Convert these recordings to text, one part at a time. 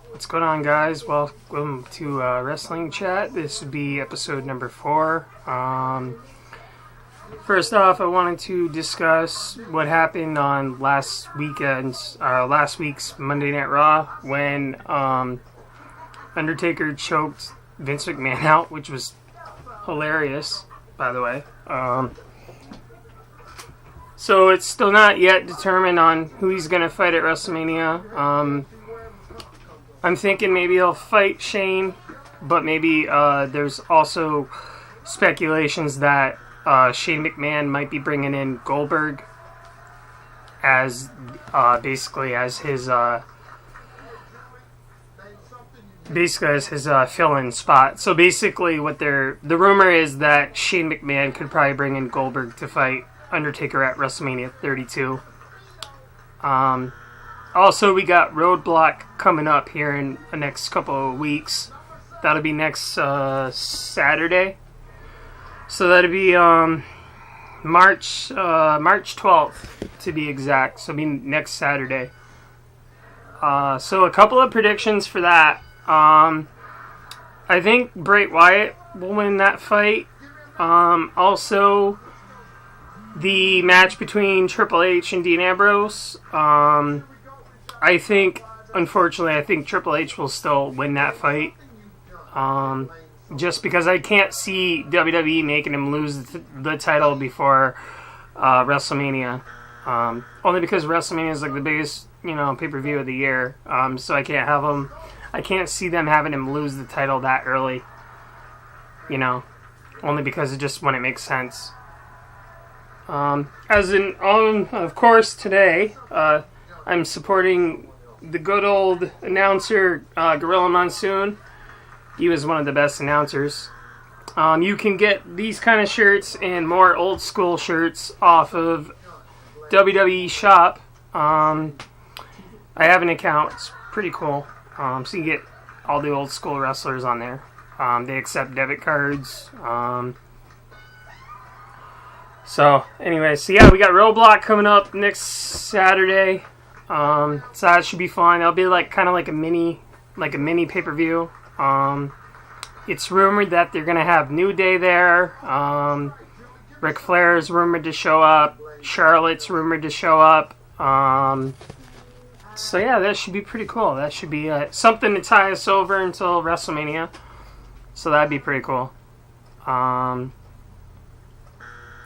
What's going on, guys? Welcome to Wrestling Chat. This would be episode number 4. First off, I wanted to discuss what happened on last week's Monday Night Raw when Undertaker choked Vince McMahon out, which was hilarious, by the way. So it's still not yet determined on who he's going to fight at WrestleMania. I'm thinking maybe he'll fight Shane, but maybe there's also speculations that Shane McMahon might be bringing in Goldberg as basically as his fill-in spot. So basically, the rumor is that Shane McMahon could probably bring in Goldberg to fight Undertaker at WrestleMania 32. Also, we got Roadblock coming up here in the next couple of weeks. That'll be next Saturday. So that'll be March 12th to be exact. So it'll be next Saturday. So a couple of predictions for that. I think Bray Wyatt will win that fight. Also, the match between Triple H and Dean Ambrose. Unfortunately, I think Triple H will still win that fight. Just because I can't see WWE making him lose the title before WrestleMania. Only because WrestleMania is like the biggest, pay-per-view of the year. So I can't see them having him lose the title that early. Only because it just wouldn't make sense. Of course, today, I'm supporting the good old announcer, Gorilla Monsoon. He was one of the best announcers. You can get these kind of shirts and more old school shirts off of WWE Shop. I have an account. It's pretty cool. So you get all the old school wrestlers on there. They accept debit cards. So we got Roadblock coming up next Saturday. So that should be fun. It'll be kind of like a mini pay-per-view. It's rumored that they're gonna have New Day there. Ric Flair is rumored to show up. Charlotte's rumored to show up. So yeah, that should be pretty cool. That should be something to tie us over until WrestleMania. So that'd be pretty cool.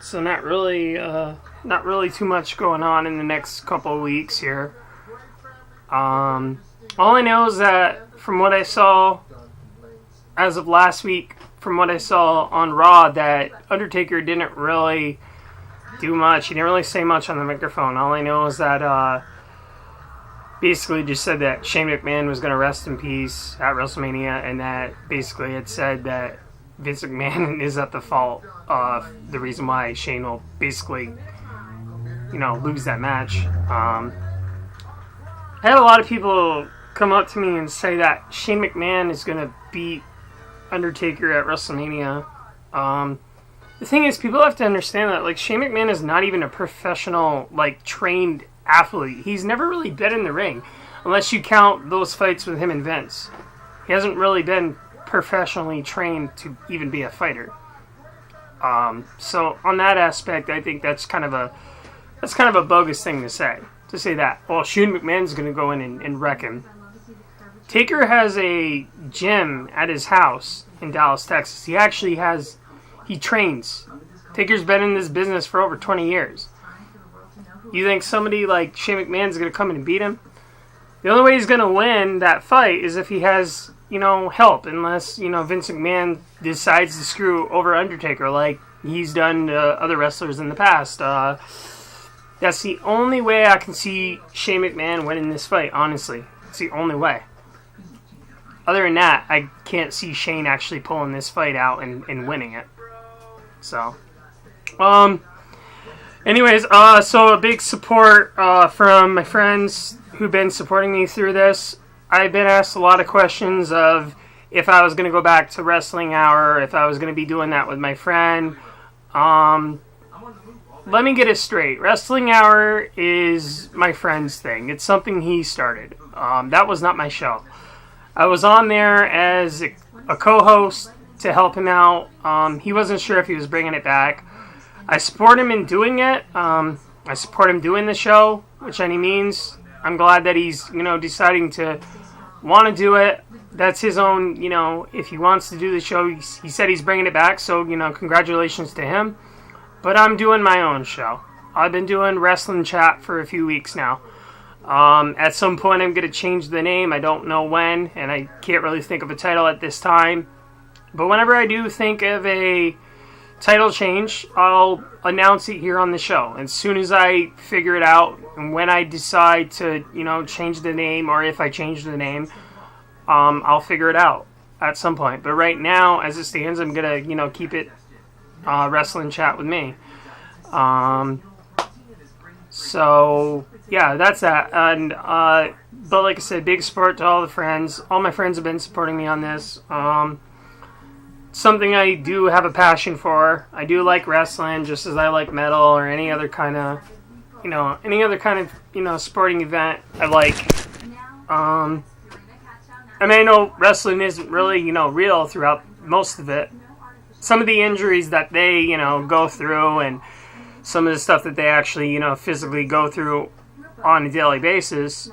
So not really too much going on in the next couple of weeks here. All I know is that from what I saw as of last week, from what I saw on Raw, that Undertaker didn't really do much. He didn't really say much on the microphone. All I know is that basically just said that Shane McMahon was going to rest in peace at WrestleMania, and that basically it said that Vince McMahon is at the fault of the reason why Shane will basically, lose that match. I had a lot of people come up to me and say that Shane McMahon is going to beat Undertaker at WrestleMania. The thing is, people have to understand that, Shane McMahon is not even a professional, trained athlete. He's never really been in the ring, unless you count those fights with him and Vince. He hasn't really been professionally trained to even be a fighter. So on that aspect, I think that's kind of a bogus thing to say. To say that, well, Shane McMahon's going to go in and wreck him. Taker has a gym at his house in Dallas, Texas. He trains. Taker's been in this business for over 20 years. You think somebody like Shane McMahon's going to come in and beat him? The only way he's going to win that fight is if he has, help, unless, Vince McMahon decides to screw over Undertaker like he's done to other wrestlers in the past. That's the only way I can see Shane McMahon winning this fight, honestly. It's the only way. Other than that, I can't see Shane actually pulling this fight out and winning it. So, anyways, so a big support from my friends who've been supporting me through this. I've been asked a lot of questions of if I was going to go back to Wrestling Hour, if I was going to be doing that with my friend. Let me get it straight. Wrestling Hour is my friend's thing. It's something he started. That was not my show. I was on there as a co-host to help him out. He wasn't sure if he was bringing it back. I support him in doing it. I support him doing the show, which any means. I'm glad that he's, deciding to want to do it. That's his own, if he wants to do the show, he said he's bringing it back, so, congratulations to him. But I'm doing my own show. I've been doing Wrestling Chat for a few weeks now. At some point, I'm going to change the name. I don't know when, and I can't really think of a title at this time. But whenever I do think of a title change, I'll announce it here on the show. As soon as I figure it out, and when I decide to, change the name, or if I change the name, I'll figure it out at some point. But right now, as it stands, I'm going to, keep it Wrestling Chat with me. So, yeah, that's that. And, but like I said, big support to all the friends. All my friends have been supporting me on this. Something I do have a passion for. I do like wrestling, just as I like metal or any other kind of, sporting event I like. I know wrestling isn't really, real throughout most of it. Some of the injuries that they, go through, and some of the stuff that they actually, physically go through on a daily basis,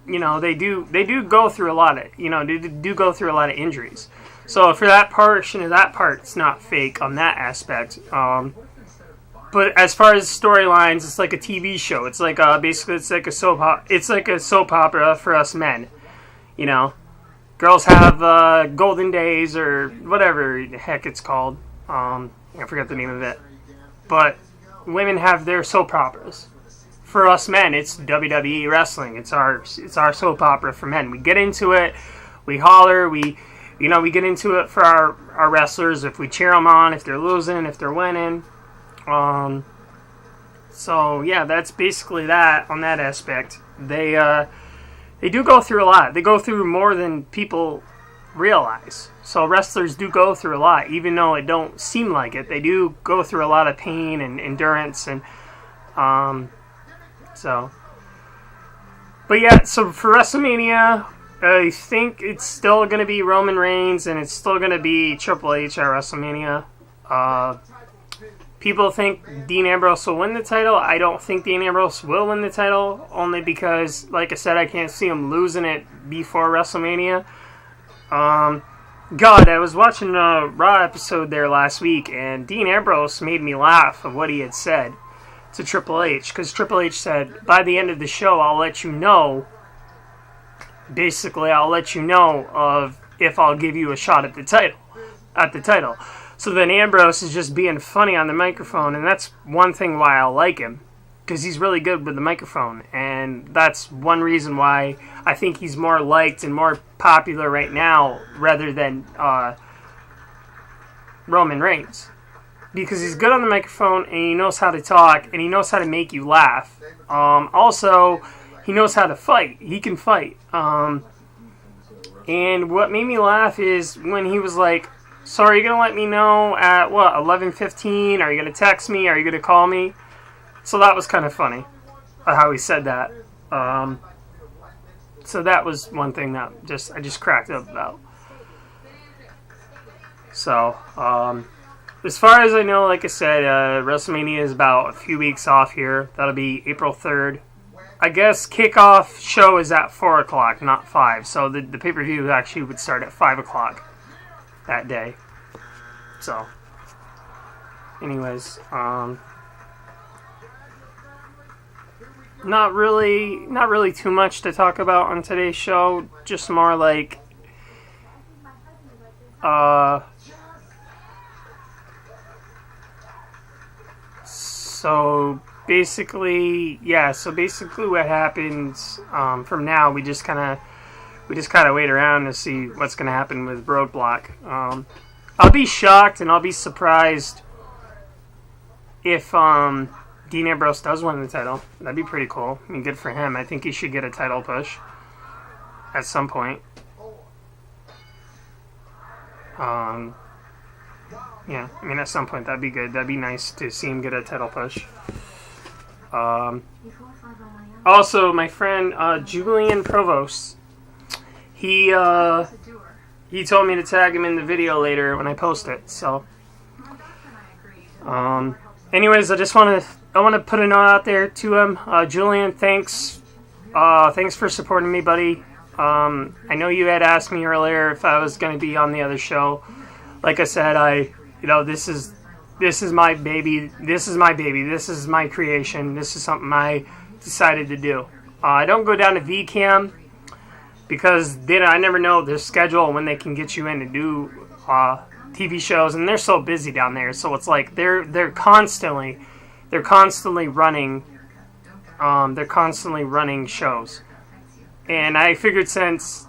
they do go through a lot of, they do go through a lot of injuries. So for that portion of that part, it's not fake on that aspect. But as far as storylines, it's like a TV show. It's like basically it's like a soap opera for us men. Girls have golden days or whatever the heck it's called. I forget the name of it. But women have their soap operas. For us men, it's WWE wrestling. It's our soap opera for men. We get into it, we holler, we get into it for our wrestlers. If we cheer them on, if they're losing, if they're winning. So yeah, that's basically that on that aspect. They do go through a lot. They go through more than people realize. So wrestlers do go through a lot, even though it don't seem like it. They do go through a lot of pain and endurance and so. But yeah, so for WrestleMania, I think it's still going to be Roman Reigns and it's still going to be Triple H at WrestleMania. People think Dean Ambrose will win the title. I don't think Dean Ambrose will win the title, only because, like I said, I can't see him losing it before WrestleMania. God, I was watching a Raw episode there last week, and Dean Ambrose made me laugh of what he had said to Triple H, because Triple H said, by the end of the show, I'll let you know, basically, I'll let you know of if I'll give you a shot at the title. So then Ambrose is just being funny on the microphone, and that's one thing why I like him, because he's really good with the microphone, and that's one reason why I think he's more liked and more popular right now rather than Roman Reigns, because he's good on the microphone, and he knows how to talk, and he knows how to make you laugh. Also, he knows how to fight. He can fight. And what made me laugh is when he was like, so are you going to let me know at, 11:15? Are you going to text me? Are you going to call me? So that was kind of funny, how he said that. So that was one thing that I just cracked up about. So, as far as I know, like I said, WrestleMania is about a few weeks off here. That'll be April 3rd. I guess kickoff show is at 4 o'clock, not 5. So the pay-per-view actually would start at 5 o'clock. That day. So anyways, not really too much to talk about on today's show, just more like so basically what happens from now, we just kind of wait around to see what's going to happen with Roadblock. I'll be shocked and I'll be surprised if Dean Ambrose does win the title. That'd be pretty cool. I mean, good for him. I think he should get a title push at some point. yeah, I mean, at some point that'd be good. That'd be nice to see him get a title push. Also, my friend Julian Provost, he told me to tag him in the video later when I post it. So, anyways, I want to put a note out there to him. Julian, thanks for supporting me, buddy. I know you had asked me earlier if I was going to be on the other show. Like I said, this is my baby. This is my baby. This is my creation. This is something I decided to do. I don't go down to VCam because then I never know their schedule and when they can get you in to do TV shows, and they're so busy down there. So it's like they're constantly running. They're constantly running shows, and I figured since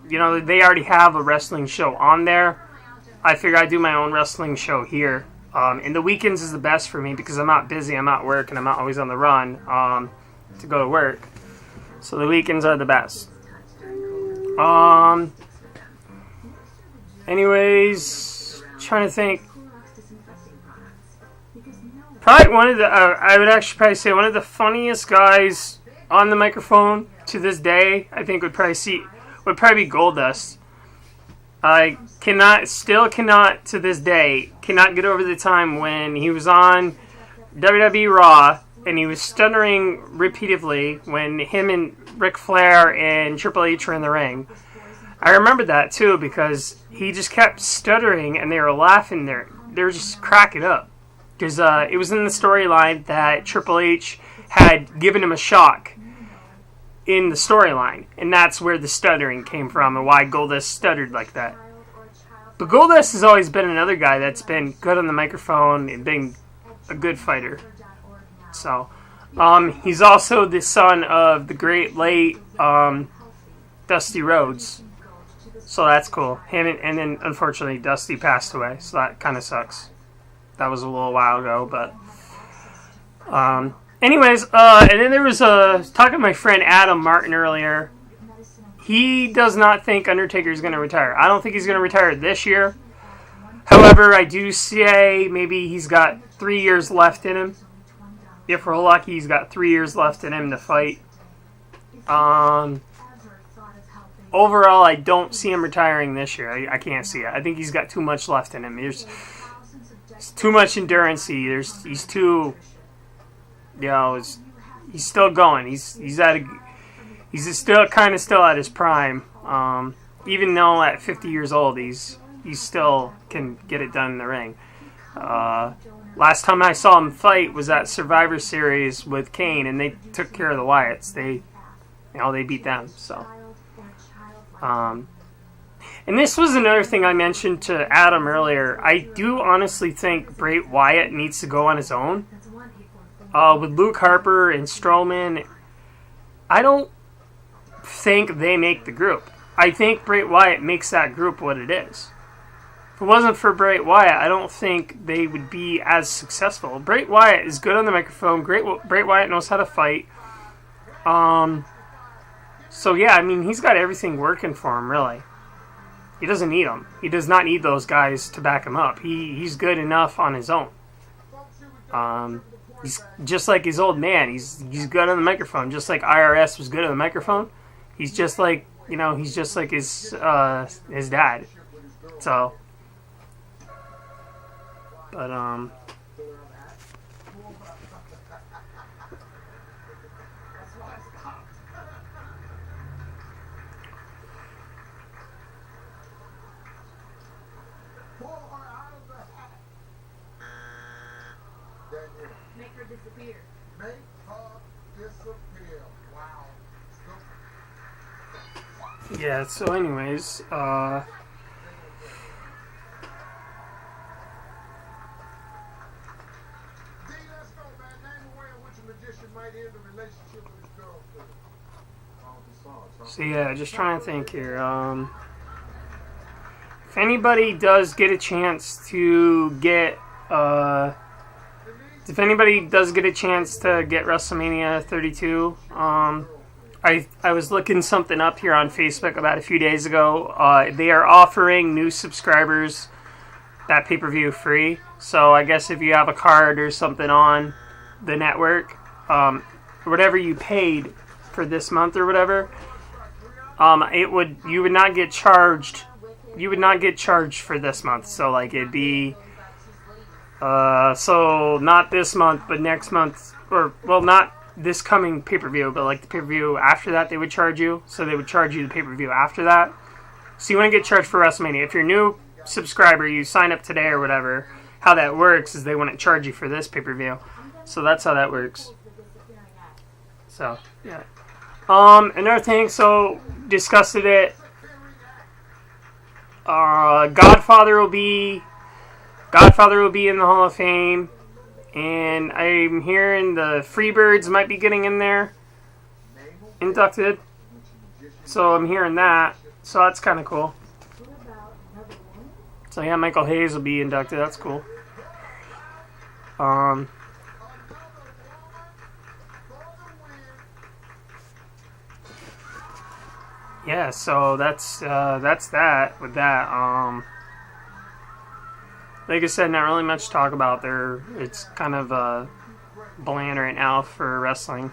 they already have a wrestling show on there, I figured I'd do my own wrestling show here. And the weekends is the best for me because I'm not busy, I'm not working, I'm not always on the run to go to work. So the weekends are the best. Anyways, trying to think. Probably I would actually probably say one of the funniest guys on the microphone to this day, I think would probably be Goldust. I still cannot to this day get over the time when he was on WWE Raw and he was stuttering repeatedly when him and Ric Flair and Triple H were in the ring. I remember that too because he just kept stuttering and they were laughing there. They were just cracking up because it was in the storyline that Triple H had given him a shock in the storyline, and that's where the stuttering came from and why Goldust stuttered like that. But Goldust has always been another guy that's been good on the microphone and been a good fighter. So, he's also the son of the great late Dusty Rhodes. So that's cool. And then unfortunately Dusty passed away, so that kind of sucks. That was a little while ago, but anyways, and then there was talking to my friend Adam Martin earlier. He does not think Undertaker's going to retire. I don't think he's going to retire this year. However, I do say maybe he's got 3 years left in him. If we're lucky, he's got 3 years left in him to fight. Overall, I don't see him retiring this year. I can't see it. I think he's got too much left in him. There's too much endurance. He's too... he's still going. He's still kind of at his prime. Even though at 50 years old, he still can get it done in the ring. Last time I saw him fight was at Survivor Series with Kane, and they took care of the Wyatts. They beat them. So, and this was another thing I mentioned to Adam earlier. I do honestly think Bray Wyatt needs to go on his own. With Luke Harper and Strowman, I don't think they make the group. I think Bray Wyatt makes that group what it is. If it wasn't for Bray Wyatt, I don't think they would be as successful. Bray Wyatt is good on the microphone. Bray Wyatt knows how to fight. So yeah, I mean, he's got everything working for him, really. He doesn't need them. He does not need those guys to back him up. He's good enough on his own. He's just like his old man. He's good on the microphone, just like IRS was good on the microphone. He's just like his dad. So, but Make her disappear. Make her disappear. Wow. yeah. So, anyways, so yeah, just trying to think here. If anybody does get a chance to get WrestleMania 32, I was looking something up here on Facebook about a few days ago. They are offering new subscribers that pay-per-view free. So I guess if you have a card or something on the network, whatever you paid for this month or whatever, you would not get charged. You would not get charged for this month. So like it'd be, so not this month, but next month, or well, not this coming pay-per-view, but like the pay-per-view after that, they would charge you. So they would charge you the pay-per-view after that. So you want to get charged for WrestleMania. If you're a new subscriber, you sign up today or whatever. How that works is they wouldn't charge you for this pay-per-view. So that's how that works. So, yeah. Another thing, so discussed it. Godfather will be in the Hall of Fame. And I'm hearing the Freebirds might be getting in there. Inducted. So I'm hearing that. So that's kind of cool. So yeah, Michael Hayes will be inducted. That's cool. Yeah, so that's that with that. Like I said, not really much to talk about there. It's kind of bland right now for wrestling.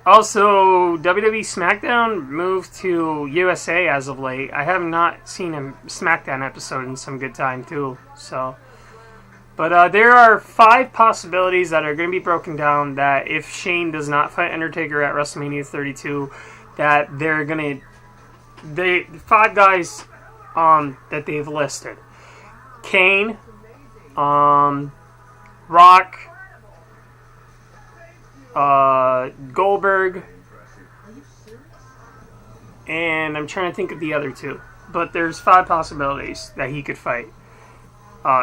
Also, WWE SmackDown moved to USA as of late. I have not seen a SmackDown episode in some good time too. So, but there are 5 possibilities that are going to be broken down. That if Shane does not fight Undertaker at WrestleMania 32, that they're going to 5 guys that they've listed: Kane, Rock, Goldberg, and I'm trying to think of the other 2. But there's 5 possibilities that he could fight.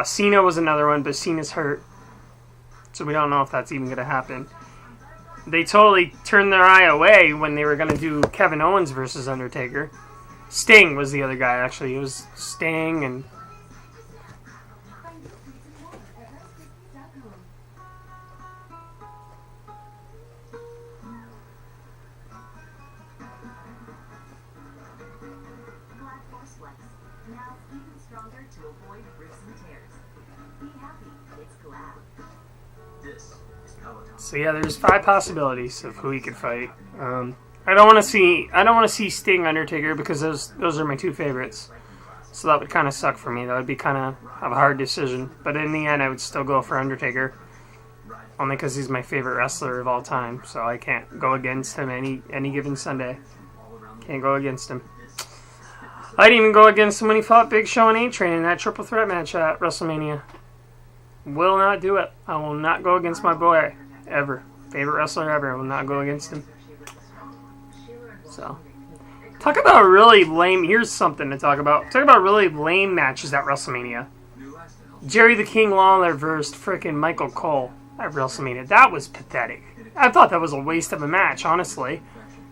Cena was another one, but Cena's hurt, so we don't know if that's even going to happen. They totally turned their eye away when they were going to do Kevin Owens versus Undertaker. Sting was the other guy, actually. It was Sting and... So yeah, there's 5 possibilities of who he could fight. I don't want to see Sting Undertaker because those are my 2 favorites. So that would kind of suck for me. That would be kind of a hard decision. But in the end, I would still go for Undertaker, only because he's my favorite wrestler of all time. So I can't go against him any given Sunday. Can't go against him. I didn't even go against him when he fought Big Show and A-Train in that triple threat match at WrestleMania. Will not do it. I will not go against my boy. Ever. Favorite wrestler ever. I will not go against him. So. Talk about really lame. Here's something to talk about. Talk about really lame matches at WrestleMania. Jerry the King Lawler versus frickin' Michael Cole at WrestleMania. That was pathetic. I thought that was a waste of a match, honestly.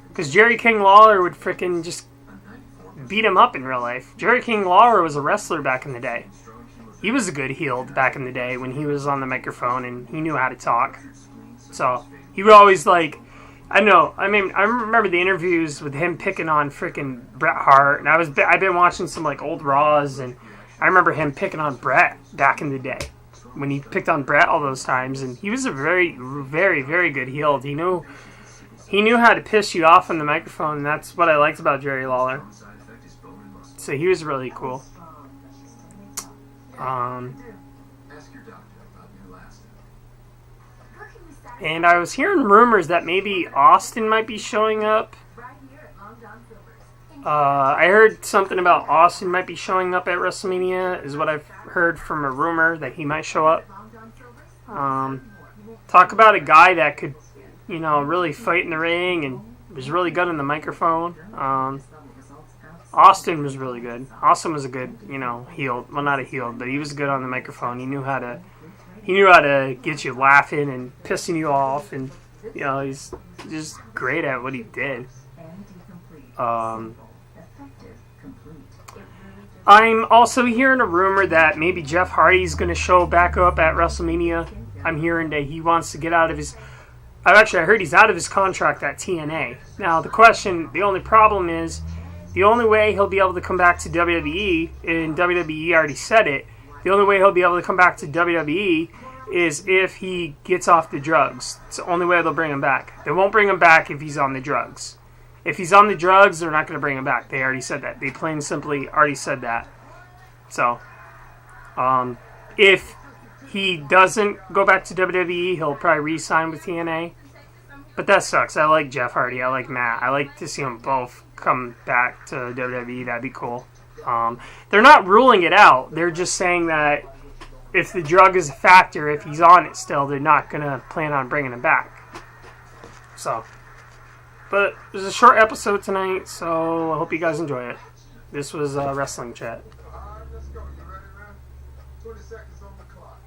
Because Jerry King Lawler would frickin' just beat him up in real life. Jerry King Lawler was a wrestler back in the day. He was a good heel back in the day when he was on the microphone and he knew how to talk. So, he would always I remember the interviews with him picking on frickin' Bret Hart, and I've been watching some old Raws, and I remember him picking on Bret back in the day when he picked on Bret all those times, and he was a very, very, very good heel. He knew how to piss you off on the microphone, and that's what I liked about Jerry Lawler. So he was really cool. And I was hearing rumors that maybe Austin might be showing up. I heard something about Austin might be showing up at WrestleMania, is what I've heard from a rumor that he might show up. Talk about a guy that could, really fight in the ring and was really good on the microphone. Austin was really good. Austin was a good, heel. Well, not a heel, but he was good on the microphone. He knew how to get you laughing and pissing you off, and he's just great at what he did. I'm also hearing a rumor that maybe Jeff Hardy's going to show back up at WrestleMania. I'm hearing that he wants to get out of his... I heard he's out of his contract at TNA. Now, the only problem is the only way he'll be able to come back to WWE, and WWE already said it, the only way he'll be able to come back to WWE is if he gets off the drugs. It's the only way they'll bring him back. They won't bring him back if he's on the drugs. If he's on the drugs, they're not going to bring him back. They already said that. They plain and simply already said that. So, if he doesn't go back to WWE, he'll probably re-sign with TNA. But that sucks. I like Jeff Hardy. I like Matt. I like to see them both come back to WWE. That'd be cool. They're not ruling it out. They're just saying that if the drug is a factor, if he's on it still, they're not going to plan on bringing him back. So, but it was a short episode tonight, so I hope you guys enjoy it. This was Wrestling Chat. Alright, let's go. You ready, man? 20 seconds on the clock.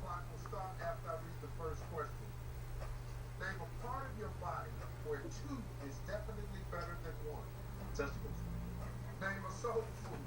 Clock will start after I read the first question. Name a part of your body where two is definitely better than one. Testicles. Name a soul food.